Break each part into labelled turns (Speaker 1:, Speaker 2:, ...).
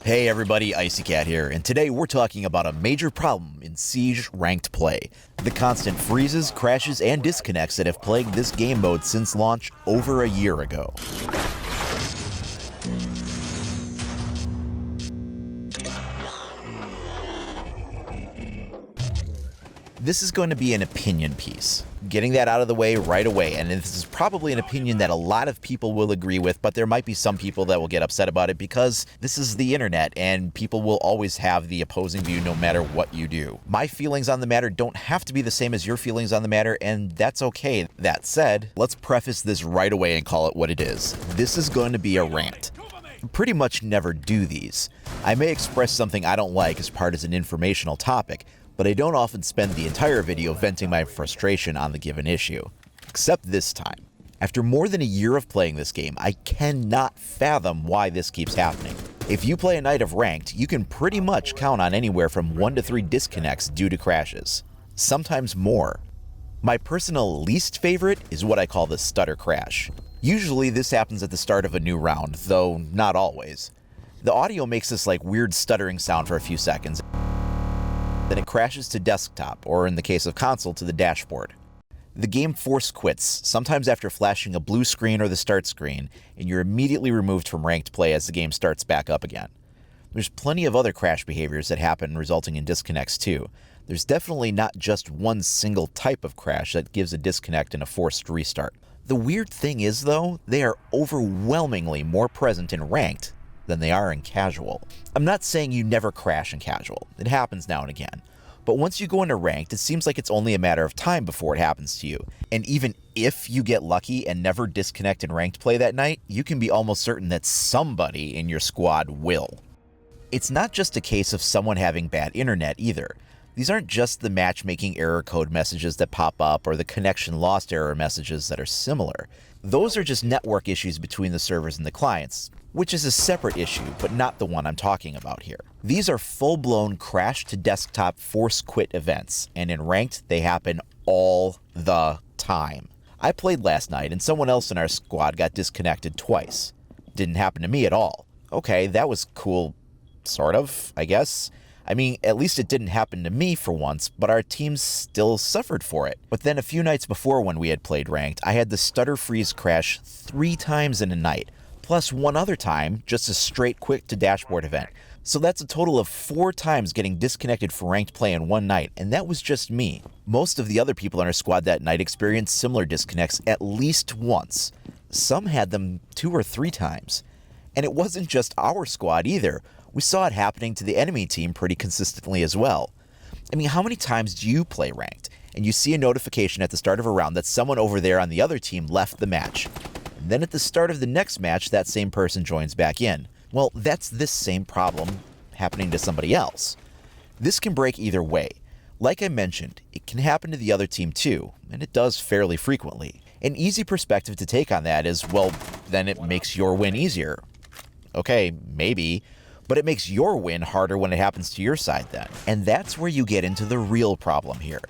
Speaker 1: Hey everybody, Icy Cat here, and today we're talking about a major problem in Siege ranked play. The constant freezes, crashes, and disconnects that have plagued this game mode since launch over a year ago. This is going to be an opinion piece. Getting that out of the way right away, and this is probably an opinion that a lot of people will agree with, but there might be some people that will get upset about it because this is the internet and people will always have the opposing view no matter what you do. My feelings on the matter don't have to be the same as your feelings on the matter, and that's okay. That said, let's preface this right away and call it what it is. This is going to be a rant. I pretty much never do these. I may express something I don't like as part of an informational topic, but I don't often spend the entire video venting my frustration on the given issue. Except this time. After more than a year of playing this game, I cannot fathom why this keeps happening. If you play a night of ranked, you can pretty much count on anywhere from 1 to 3 disconnects due to crashes. Sometimes more. My personal least favorite is what I call the stutter crash. Usually this happens at the start of a new round, though not always. The audio makes this like weird stuttering sound for a few seconds. Then it crashes to desktop, or in the case of console, to the dashboard. The game force quits, sometimes after flashing a blue screen or the start screen, and you're immediately removed from ranked play as the game starts back up again. There's plenty of other crash behaviors that happen resulting in disconnects too. There's definitely not just one single type of crash that gives a disconnect and a forced restart. The weird thing is though, they are overwhelmingly more present in ranked than they are in casual. I'm not saying you never crash in casual. It happens now and again. But once you go into ranked, it seems like it's only a matter of time before it happens to you. And even if you get lucky and never disconnect in ranked play that night, you can be almost certain that somebody in your squad will. It's not just a case of someone having bad internet either. These aren't just the matchmaking error code messages that pop up or the connection lost error messages that are similar. Those are just network issues between the servers and the clients, which is a separate issue, but not the one I'm talking about here. These are full-blown crash to desktop force quit events, and in ranked, they happen all the time. I played last night, and someone else in our squad got disconnected twice. Didn't happen to me at all. Okay, that was cool, sort of, I guess. I mean, at least it didn't happen to me for once, but our team still suffered for it. But then a few nights before when we had played ranked, I had the stutter freeze crash 3 times in a night. Plus one other time, just a straight quick to dashboard event. So that's a total of 4 times getting disconnected for ranked play in one night, and that was just me. Most of the other people in our squad that night experienced similar disconnects at least once. Some had them 2 or 3 times. And it wasn't just our squad either. We saw it happening to the enemy team pretty consistently as well. I mean, how many times do you play ranked, and you see a notification at the start of a round that someone over there on the other team left the match? And then at the start of the next match, that same person joins back in. Well, that's this same problem happening to somebody else. This can break either way. Like I mentioned, it can happen to the other team too, and it does fairly frequently. An easy perspective to take on that is, well, then it makes your win easier. Okay, maybe, but it makes your win harder when it happens to your side then. And that's where you get into the real problem here.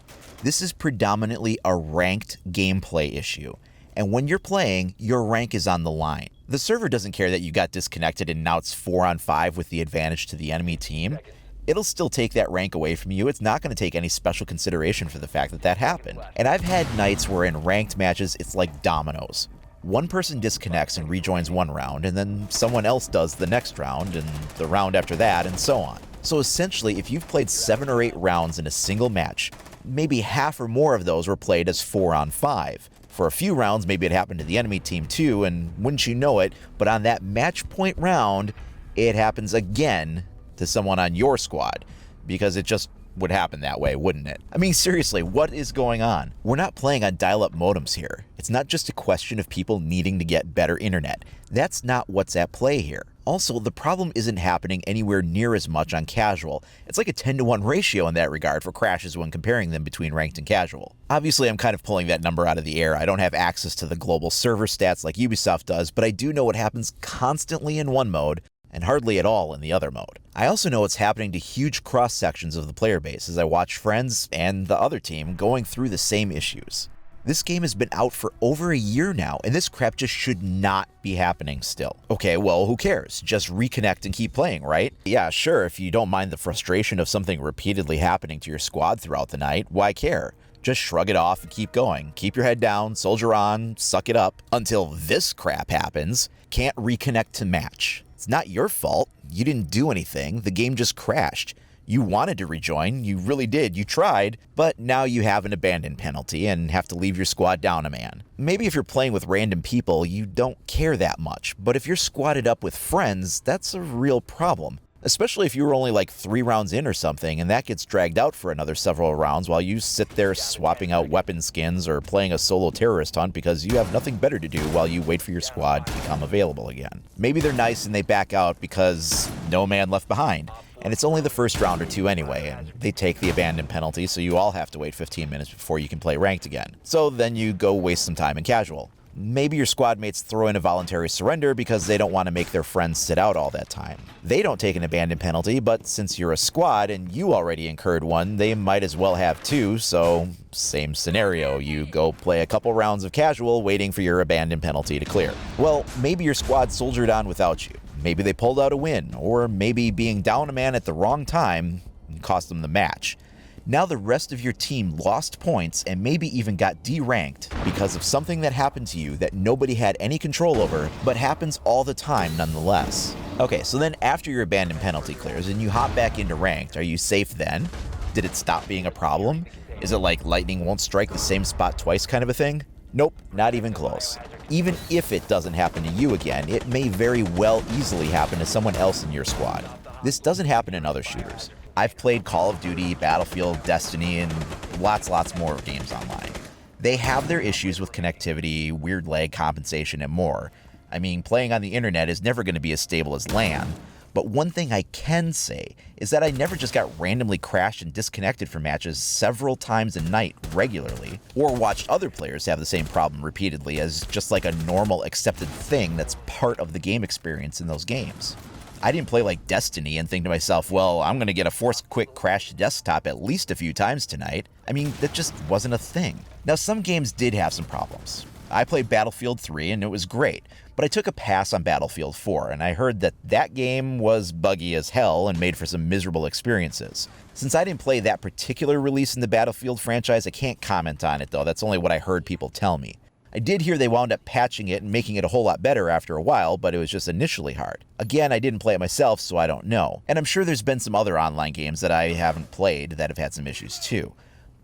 Speaker 1: This is predominantly a ranked gameplay issue. And when you're playing, your rank is on the line. The server doesn't care that you got disconnected and now it's 4-on-5 with the advantage to the enemy team. It'll still take that rank away from you. It's not going to take any special consideration for the fact that that happened. And I've had nights where in ranked matches, it's like dominoes. One person disconnects and rejoins one round, and then someone else does the next round, and the round after that, and so on. So essentially, if you've played 7 or 8 rounds in a single match, maybe half or more of those were played as 4-on-5. For a few rounds, maybe it happened to the enemy team too, and wouldn't you know it, but on that match point round, it happens again to someone on your squad, because it just would happen that way, wouldn't it? I mean, seriously, what is going on? We're not playing on dial-up modems here. It's not just a question of people needing to get better internet. That's not what's at play here. Also, the problem isn't happening anywhere near as much on casual. It's like a 10-to-1 ratio in that regard for crashes when comparing them between ranked and casual. Obviously, I'm kind of pulling that number out of the air. I don't have access to the global server stats like Ubisoft does, but I do know what happens constantly in one mode and hardly at all in the other mode. I also know it's happening to huge cross-sections of the player base as I watch friends and the other team going through the same issues. This game has been out for over a year now, and this crap just should not be happening still. Okay, well, who cares? Just reconnect and keep playing, right? Yeah, sure, if you don't mind the frustration of something repeatedly happening to your squad throughout the night, why care? Just shrug it off and keep going. Keep your head down, soldier on, suck it up. Until this crap happens, can't reconnect to match. It's not your fault. You didn't do anything. The game just crashed. You wanted to rejoin, you really did, you tried, but now you have an abandon penalty and have to leave your squad down a man. Maybe if you're playing with random people, you don't care that much, but if you're squatted up with friends, that's a real problem. Especially if you were only like 3 rounds in or something, and that gets dragged out for another several rounds while you sit there swapping out weapon skins or playing a solo terrorist hunt because you have nothing better to do while you wait for your squad to become available again. Maybe they're nice and they back out because no man left behind. And it's only the first round or 2 anyway, and they take the abandon penalty, so you all have to wait 15 minutes before you can play ranked again. So then you go waste some time in casual. Maybe your squad mates throw in a voluntary surrender because they don't want to make their friends sit out all that time. They don't take an abandon penalty, but since you're a squad and you already incurred one, they might as well have 2, so same scenario. You go play a couple rounds of casual waiting for your abandon penalty to clear. Well, maybe your squad soldiered on without you. Maybe they pulled out a win, or maybe being down a man at the wrong time cost them the match. Now the rest of your team lost points and maybe even got deranked because of something that happened to you that nobody had any control over, but happens all the time nonetheless. Okay, so then after your abandon penalty clears and you hop back into ranked, are you safe then? Did it stop being a problem? Is it like lightning won't strike the same spot twice kind of a thing? Nope, not even close. Even if it doesn't happen to you again, it may very well easily happen to someone else in your squad. This doesn't happen in other shooters. I've played Call of Duty, Battlefield, Destiny, and lots more games online. They have their issues with connectivity, weird lag compensation, and more. I mean, playing on the internet is never going to be as stable as LAN. But one thing I can say is that I never just got randomly crashed and disconnected from matches several times a night regularly, or watched other players have the same problem repeatedly as just like a normal accepted thing that's part of the game experience in those games. I didn't play like Destiny and think to myself, well, I'm going to get a forced quick crash to desktop at least a few times tonight. I mean, that just wasn't a thing. Now, some games did have some problems. I played Battlefield 3 and it was great, but I took a pass on Battlefield 4 and I heard that that game was buggy as hell and made for some miserable experiences. Since I didn't play that particular release in the Battlefield franchise, I can't comment on it though. That's only what I heard people tell me. I did hear they wound up patching it and making it a whole lot better after a while, but it was just initially hard. Again, I didn't play it myself, so I don't know. And I'm sure there's been some other online games that I haven't played that have had some issues too.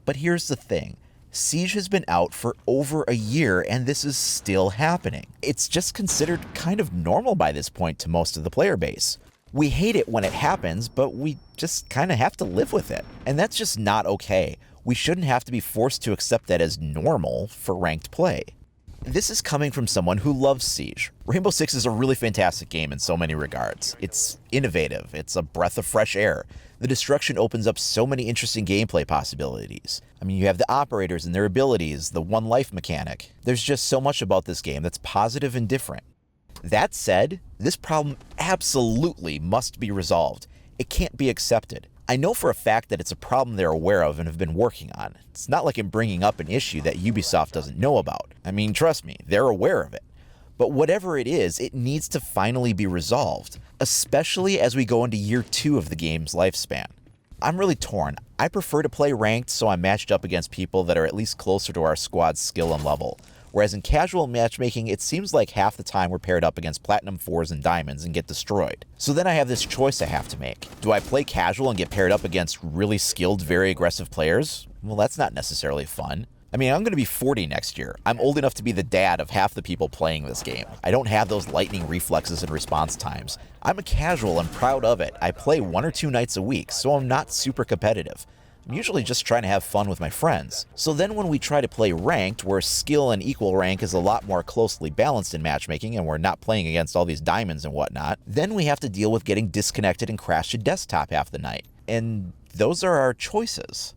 Speaker 1: But here's the thing. Siege has been out for over a year and this is still happening. It's just considered kind of normal by this point to most of the player base. We hate it when it happens, but we just kind of have to live with it. And that's just not okay. We shouldn't have to be forced to accept that as normal for ranked play. This is coming from someone who loves Siege. Rainbow Six is a really fantastic game in so many regards. It's innovative, it's a breath of fresh air. The destruction opens up so many interesting gameplay possibilities. I mean, you have the operators and their abilities, the one life mechanic. There's just so much about this game that's positive and different. That said, this problem absolutely must be resolved. It can't be accepted. I know for a fact that it's a problem they're aware of and have been working on. It's not like I'm bringing up an issue that Ubisoft doesn't know about. I mean, trust me, they're aware of it. But whatever it is, it needs to finally be resolved, especially as we go into year 2 of the game's lifespan. I'm really torn. I prefer to play ranked so I'm matched up against people that are at least closer to our squad's skill and level. Whereas in casual matchmaking, it seems like half the time we're paired up against Platinum 4s and Diamonds and get destroyed. So then I have this choice I have to make. Do I play casual and get paired up against really skilled, very aggressive players? Well, that's not necessarily fun. I mean, I'm going to be 40 next year. I'm old enough to be the dad of half the people playing this game. I don't have those lightning reflexes and response times. I'm a casual and proud of it. I play 1 or 2 nights a week, so I'm not super competitive. I'm usually just trying to have fun with my friends. So then when we try to play ranked, where skill and equal rank is a lot more closely balanced in matchmaking and we're not playing against all these diamonds and whatnot, then we have to deal with getting disconnected and crash to desktop half the night. And those are our choices.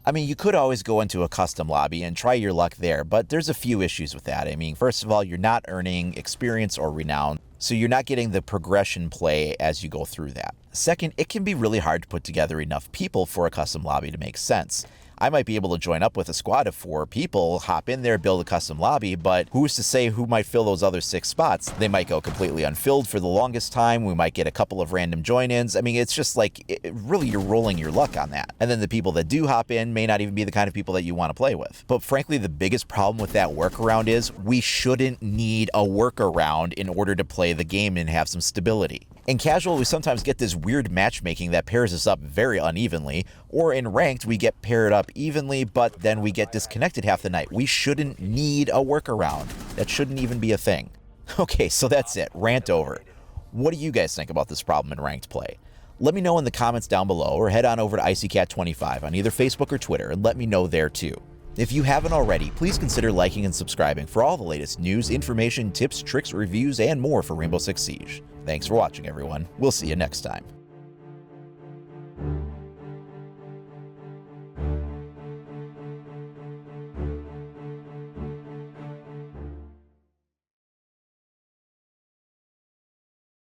Speaker 1: I mean, you could always go into a custom lobby and try your luck there, but there's a few issues with that. I mean, first of all, you're not earning experience or renown, so you're not getting the progression play as you go through that. Second, it can be really hard to put together enough people for a custom lobby to make sense. I might be able to join up with a squad of 4 people, hop in there, build a custom lobby, but who's to say who might fill those other 6 spots? They might go completely unfilled for the longest time. We might get a couple of random join-ins. I mean, it's just like, really, you're rolling your luck on that. And then the people that do hop in may not even be the kind of people that you want to play with. But frankly, the biggest problem with that workaround is we shouldn't need a workaround in order to play the game and have some stability. In casual, we sometimes get this weird matchmaking that pairs us up very unevenly, or in ranked, we get paired up evenly, but then we get disconnected half the night. We shouldn't need a workaround. That shouldn't even be a thing. Okay, so that's it. Rant over. What do you guys think about this problem in ranked play? Let me know in the comments down below, or head on over to IcyCat25 on either Facebook or Twitter and let me know there too. If you haven't already, please consider liking and subscribing for all the latest news, information, tips, tricks, reviews, and more for Rainbow Six Siege. Thanks for watching, everyone. We'll see you next time.